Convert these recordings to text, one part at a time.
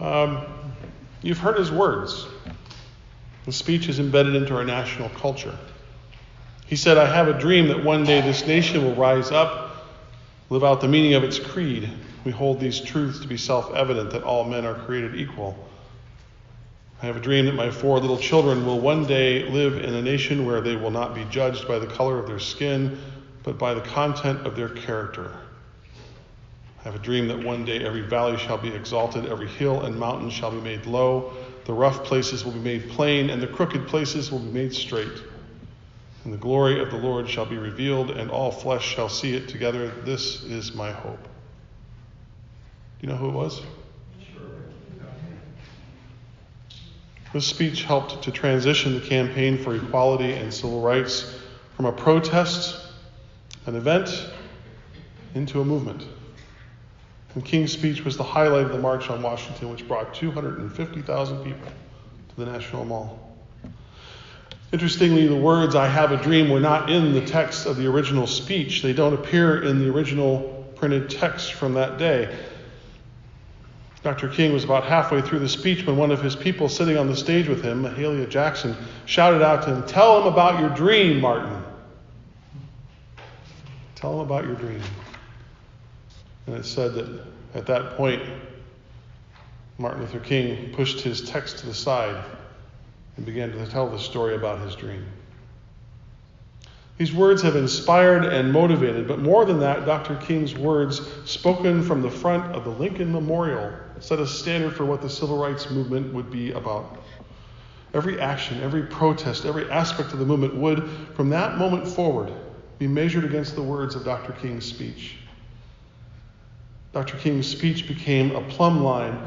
You've heard his words. The speech is embedded into our national culture. He said, "I have a dream that one day this nation will rise up, live out the meaning of its creed. We hold these truths to be self-evident, that all men are created equal. I have a dream that my 4 little children will one day live in a nation where they will not be judged by the color of their skin, but by the content of their character. I have a dream that one day every valley shall be exalted, every hill and mountain shall be made low, the rough places will be made plain, and the crooked places will be made straight. And the glory of the Lord shall be revealed, and all flesh shall see it together. This is my hope." Do you know who it was? This speech helped to transition the campaign for equality and civil rights from a protest, an event, into a movement. And King's speech was the highlight of the March on Washington, which brought 250,000 people to the National Mall. Interestingly, the words "I have a dream" were not in the text of the original speech. They don't appear in the original printed text from that day. Dr. King was about halfway through the speech when one of his people sitting on the stage with him, Mahalia Jackson, shouted out to him, "Tell him about your dream, Martin. Tell him about your dream." And it said that at that point, Martin Luther King pushed his text to the side and began to tell the story about his dream. These words have inspired and motivated, but more than that, Dr. King's words, spoken from the front of the Lincoln Memorial, set a standard for what the civil rights movement would be about. Every action, every protest, every aspect of the movement would, from that moment forward, be measured against the words of Dr. King's speech. Dr. King's speech became a plumb line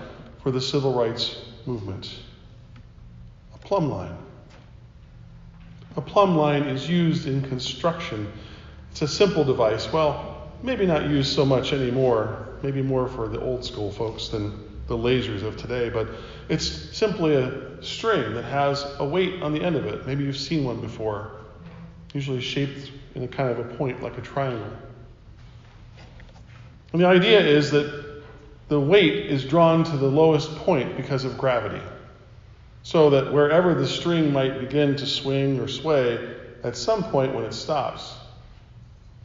for the civil rights movement. A plumb line. A plumb line is used in construction. It's a simple device. Well, maybe not used so much anymore. Maybe more for the old school folks than the lasers of today. But it's simply a string that has a weight on the end of it. Maybe you've seen one before. Usually shaped in a kind of a point like a triangle. And the idea is that the weight is drawn to the lowest point because of gravity. So that wherever the string might begin to swing or sway, at some point when it stops,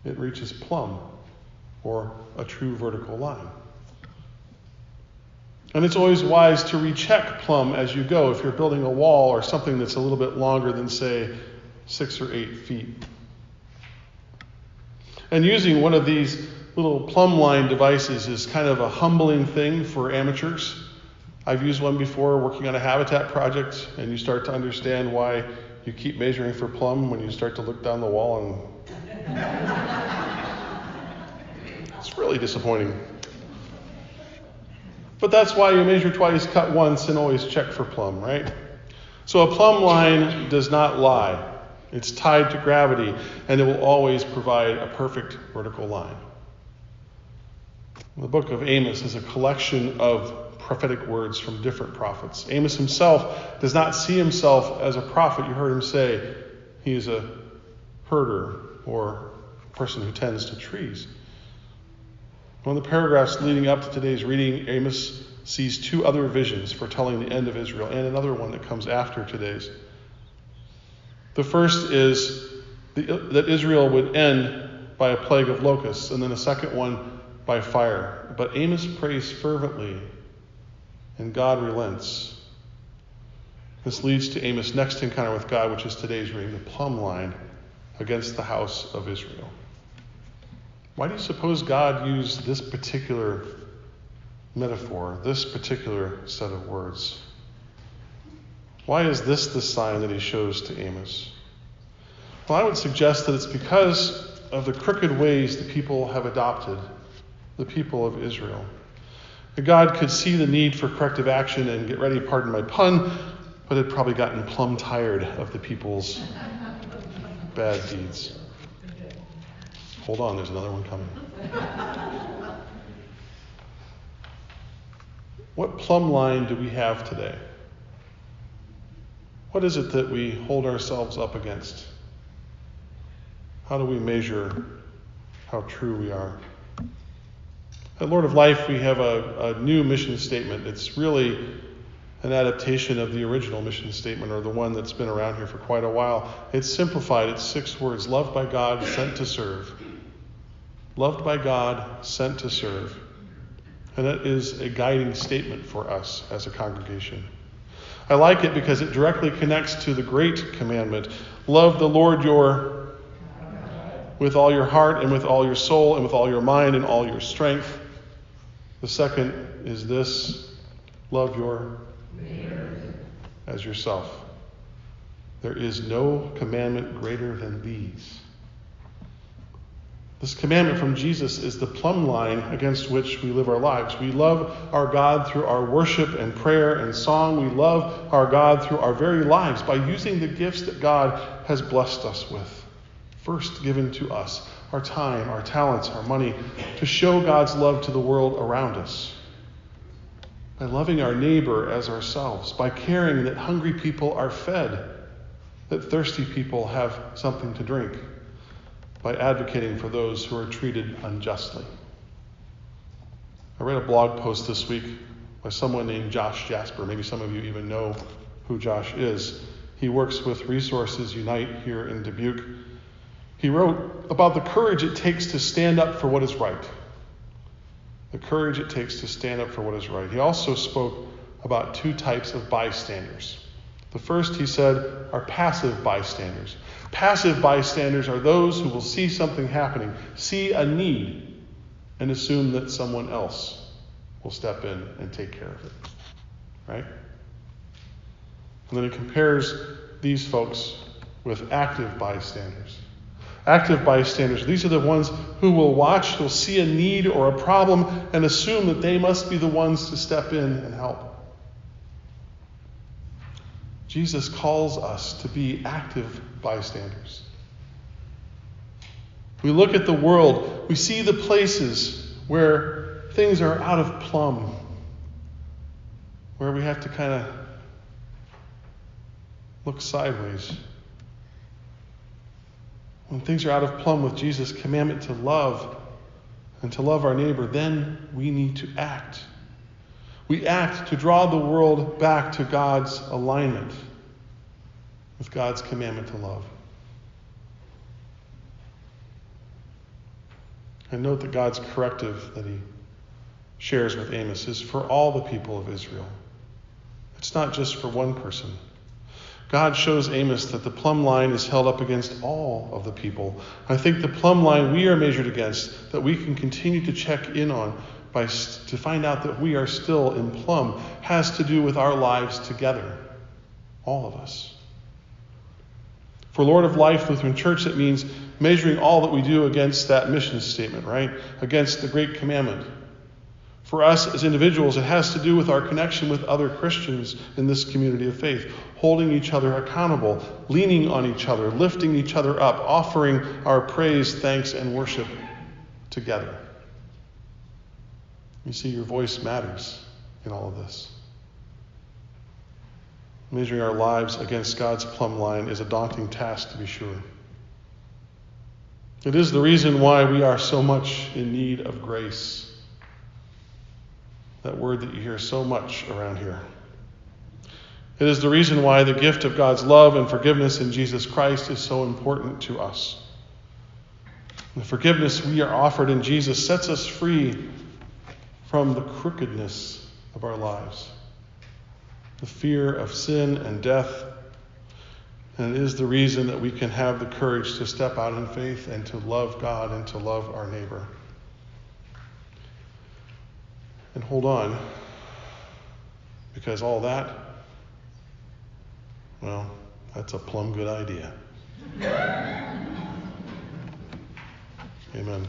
it reaches plumb, or a true vertical line. And it's always wise to recheck plumb as you go if you're building a wall or something that's a little bit longer than, say, 6 or 8 feet. And using one of these little plumb line devices is kind of a humbling thing for amateurs. I've used one before working on a habitat project, and you start to understand why you keep measuring for plumb when you start to look down the wall, and it's really disappointing. But that's why you measure twice, cut once, and always check for plumb, right? So a plumb line does not lie. It's tied to gravity, and it will always provide a perfect vertical line. The book of Amos is a collection of prophetic words from different prophets. Amos himself does not see himself as a prophet. You heard him say he is a herder or a person who tends to trees. One of the paragraphs leading up to today's reading, Amos sees 2 other visions foretelling the end of Israel, and another one that comes after today's. The first is that Israel would end by a plague of locusts, and then a second one by fire. But Amos prays fervently, and God relents. This leads to Amos' next encounter with God, which is today's reading, the plumb line against the house of Israel. Why do you suppose God used this particular metaphor, this particular set of words? Why is this the sign that he shows to Amos? Well, I would suggest that it's because of the crooked ways the people have adopted, the people of Israel. God could see the need for corrective action and get ready, pardon my pun, but had probably gotten plumb tired of the people's bad deeds. Hold on, there's another one coming. What plumb line do we have today? What is it that we hold ourselves up against? How do we measure how true we are? At Lord of Life, we have a new mission statement. It's really an adaptation of the original mission statement, or the one that's been around here for quite a while. It's simplified. It's 6 words. Loved by God, sent to serve. Loved by God, sent to serve. And that is a guiding statement for us as a congregation. I like it because it directly connects to the great commandment. Love the Lord your with all your heart and with all your soul and with all your mind and all your strength. The second is this: love your neighbor as yourself. There is no commandment greater than these. This commandment from Jesus is the plumb line against which we live our lives. We love our God through our worship and prayer and song. We love our God through our very lives by using the gifts that God has blessed us with. First given to us, our time, our talents, our money, to show God's love to the world around us. By loving our neighbor as ourselves, by caring that hungry people are fed, that thirsty people have something to drink, by advocating for those who are treated unjustly. I read a blog post this week by someone named Josh Jasper. Maybe some of you even know who Josh is. He works with Resources Unite here in Dubuque. He wrote about the courage it takes to stand up for what is right. The courage it takes to stand up for what is right. He also spoke about 2 types of bystanders. The first, he said, are passive bystanders. Passive bystanders are those who will see something happening, see a need, and assume that someone else will step in and take care of it. Right? And then he compares these folks with active bystanders. Active bystanders, these are the ones who will watch, who'll see a need or a problem and assume that they must be the ones to step in and help. Jesus calls us to be active bystanders. We look at the world, we see the places where things are out of plumb, where we have to kind of look sideways. When things are out of plumb with Jesus' commandment to love and to love our neighbor, then we need to act. We act to draw the world back to God's alignment with God's commandment to love. And note that God's corrective that he shares with Amos is for all the people of Israel. It's not just for one person. God shows Amos that the plumb line is held up against all of the people. I think the plumb line we are measured against, that we can continue to check in on to find out that we are still in plumb, has to do with our lives together. All of us. For Lord of Life Lutheran Church, it means measuring all that we do against that mission statement, right? Against the Great Commandment. For us as individuals, it has to do with our connection with other Christians in this community of faith, holding each other accountable, leaning on each other, lifting each other up, offering our praise, thanks, and worship together. You see, your voice matters in all of this. Measuring our lives against God's plumb line is a daunting task, to be sure. It is the reason why we are so much in need of grace. That word that you hear so much around here. It is the reason why the gift of God's love and forgiveness in Jesus Christ is so important to us. The forgiveness we are offered in Jesus sets us free from the crookedness of our lives, the fear of sin and death, and it is the reason that we can have the courage to step out in faith and to love God and to love our neighbor. And hold on, because all that, well, that's a plumb good idea. Amen.